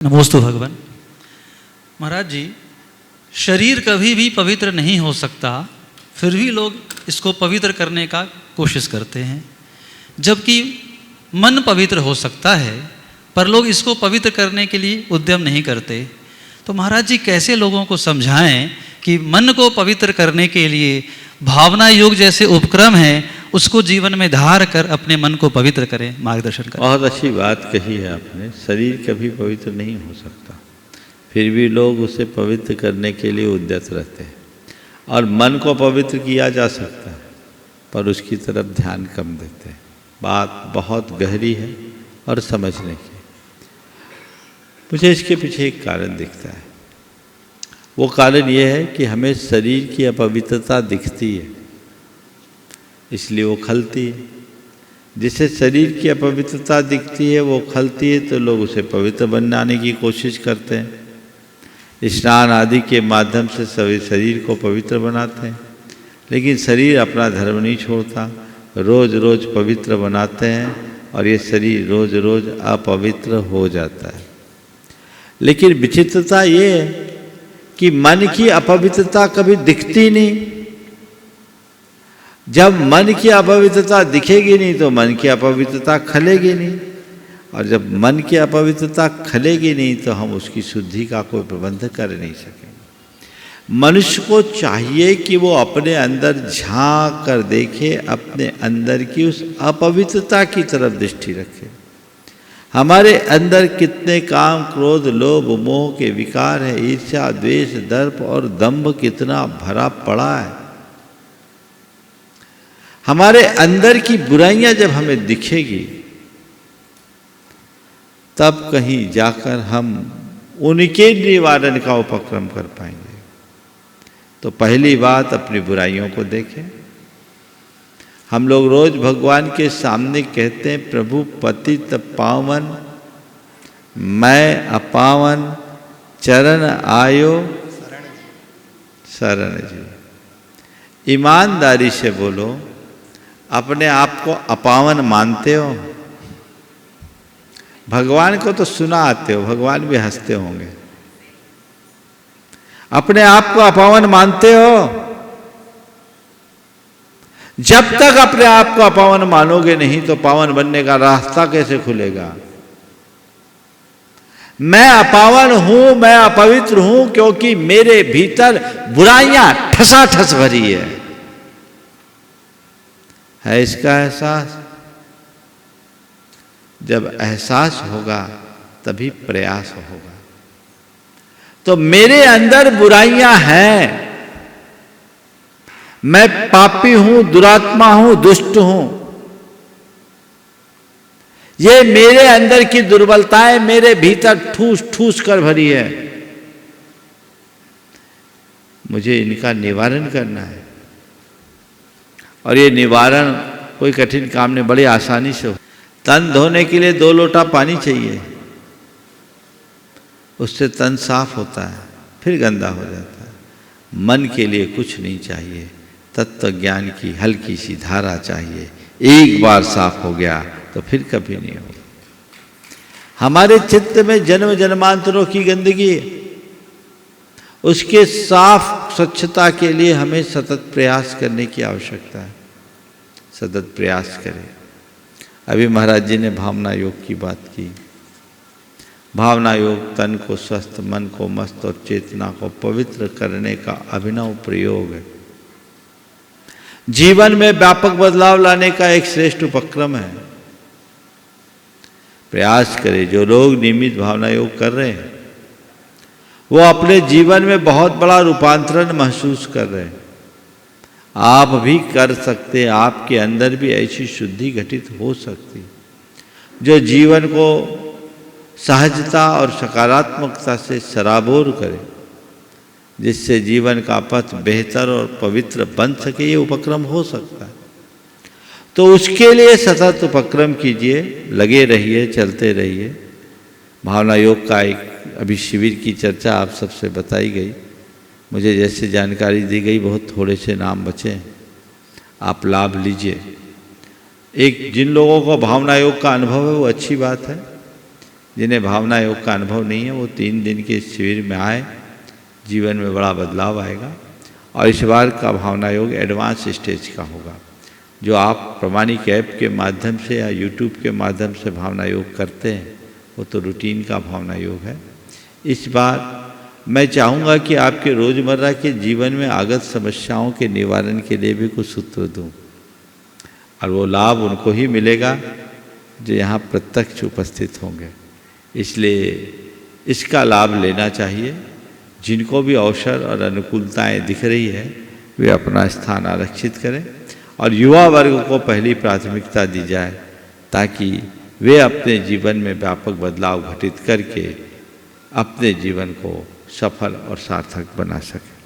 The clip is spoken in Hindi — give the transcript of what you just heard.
नमोस्तु भगवान। महाराज जी, शरीर कभी भी पवित्र नहीं हो सकता, फिर भी लोग इसको पवित्र करने का कोशिश करते हैं। जबकि मन पवित्र हो सकता है, पर लोग इसको पवित्र करने के लिए उद्यम नहीं करते। तो महाराज जी कैसे लोगों को समझाएं कि मन को पवित्र करने के लिए भावना योग जैसे उपक्रम है, उसको जीवन में धार कर अपने मन को पवित्र करें, मार्गदर्शन करें। बहुत अच्छी बात कही है आपने। शरीर कभी पवित्र नहीं हो सकता, फिर भी लोग उसे पवित्र करने के लिए उद्यत रहते हैं। और मन को पवित्र किया जा सकता है, पर उसकी तरफ ध्यान कम देते हैं। बात बहुत गहरी है और समझने की। मुझे इसके पीछे एक कारण दिखता है। वो कारण ये है कि हमें शरीर की अपवित्रता दिखती है, इसलिए वो खलती है। जिसे शरीर की अपवित्रता दिखती है, वो खलती है, तो लोग उसे पवित्र बनाने की कोशिश करते हैं। स्नान आदि के माध्यम से सभी शरीर को पवित्र बनाते हैं, लेकिन शरीर अपना धर्म नहीं छोड़ता। रोज़ रोज़ पवित्र बनाते हैं और ये शरीर रोज़ रोज़ अपवित्र हो जाता है। लेकिन विचित्रता ये है कि मन की अपवित्रता कभी दिखती नहीं। जब मन की अपवित्रता दिखेगी नहीं, तो मन की अपवित्रता खलेगी नहीं। और जब मन की अपवित्रता खलेगी नहीं, तो हम उसकी शुद्धि का कोई प्रबंध कर नहीं सकेंगे। मनुष्य को चाहिए कि वो अपने अंदर झांक कर देखे, अपने अंदर की उस अपवित्रता की तरफ दृष्टि रखे। हमारे अंदर कितने काम, क्रोध, लोभ, मोह के विकार है, ईर्ष्या, द्वेष, दर्प और दंभ कितना भरा पड़ा है। हमारे अंदर की बुराइयां जब हमें दिखेगी, तब कहीं जाकर हम उनके निवारण का उपक्रम कर पाएंगे। तो पहली बात, अपनी बुराइयों को देखें। हम लोग रोज भगवान के सामने कहते हैं, प्रभु पतित पावन मैं अपावन, चरण आयो शरण जी। ईमानदारी से बोलो, अपने आप को अपावन मानते हो? भगवान को तो सुना आते हो, भगवान भी हंसते होंगे। अपने आप को अपावन मानते हो? जब तक अपने आप को अपावन मानोगे नहीं, तो पावन बनने का रास्ता कैसे खुलेगा? मैं अपावन हूं, मैं अपवित्र हूं, क्योंकि मेरे भीतर बुराइयां ठसाठस भरी है इसका एहसास? जब एहसास होगा तभी प्रयास होगा। तो मेरे अंदर बुराइयां हैं, मैं पापी हूं, दुरात्मा हूं, दुष्ट हूं। ये मेरे अंदर की दुर्बलताएं मेरे भीतर ठूस ठूस कर भरी है। मुझे इनका निवारण करना है। और ये निवारण कोई कठिन काम नहीं, बड़ी आसानी से हो। तन धोने के लिए 2 लोटा पानी चाहिए, उससे तन साफ होता है, फिर गंदा हो जाता है। मन के लिए कुछ नहीं चाहिए, तत्व ज्ञान की हल्की सी धारा चाहिए। एक बार साफ हो गया तो फिर कभी नहीं होगा। हमारे चित्त में जन्म जन्मांतरों की गंदगी है, उसके साफ स्वच्छता के लिए हमें सतत प्रयास करने की आवश्यकता है। सतत प्रयास करें। अभी महाराज जी ने भावना योग की बात की। भावना योग तन को स्वस्थ, मन को मस्त और चेतना को पवित्र करने का अभिनव प्रयोग है। जीवन में व्यापक बदलाव लाने का एक श्रेष्ठ उपक्रम है। प्रयास करें। जो लोग नियमित भावना योग कर रहे हैं, वो अपने जीवन में बहुत बड़ा रूपांतरण महसूस कर रहे हैं। आप भी कर सकते हैं। आपके अंदर भी ऐसी शुद्धि घटित हो सकती, जो जीवन को सहजता और सकारात्मकता से सराबोर करे, जिससे जीवन का पथ बेहतर और पवित्र बन सके। ये उपक्रम हो सकता है। तो उसके लिए सतत उपक्रम कीजिए, लगे रहिए, चलते रहिए। भावना योग का एक अभी शिविर की चर्चा आप सबसे बताई गई। मुझे जैसे जानकारी दी गई, बहुत थोड़े से नाम बचे, आप लाभ लीजिए। एक जिन लोगों को भावना योग का अनुभव है, वो अच्छी बात है। जिन्हें भावना योग का अनुभव नहीं है वो 3 दिन के शिविर में आए, जीवन में बड़ा बदलाव आएगा। और इस बार का भावना योग एडवांस स्टेज का होगा। जो आप प्रमाणिक ऐप के माध्यम से या यूट्यूब के माध्यम से भावना योग करते हैं वो तो रूटीन का भावना योग है। इस बार मैं चाहूँगा कि आपके रोज़मर्रा के जीवन में आगत समस्याओं के निवारण के लिए भी कुछ सूत्र दूँ, और वो लाभ उनको ही मिलेगा जो यहाँ प्रत्यक्ष उपस्थित होंगे। इसलिए इसका लाभ लेना चाहिए। जिनको भी अवसर और अनुकूलताएं दिख रही है वे अपना स्थान आरक्षित करें और युवा वर्ग को पहली प्राथमिकता दी जाए, ताकि वे अपने जीवन में व्यापक बदलाव घटित करके अपने जीवन को सफल और सार्थक बना सकें।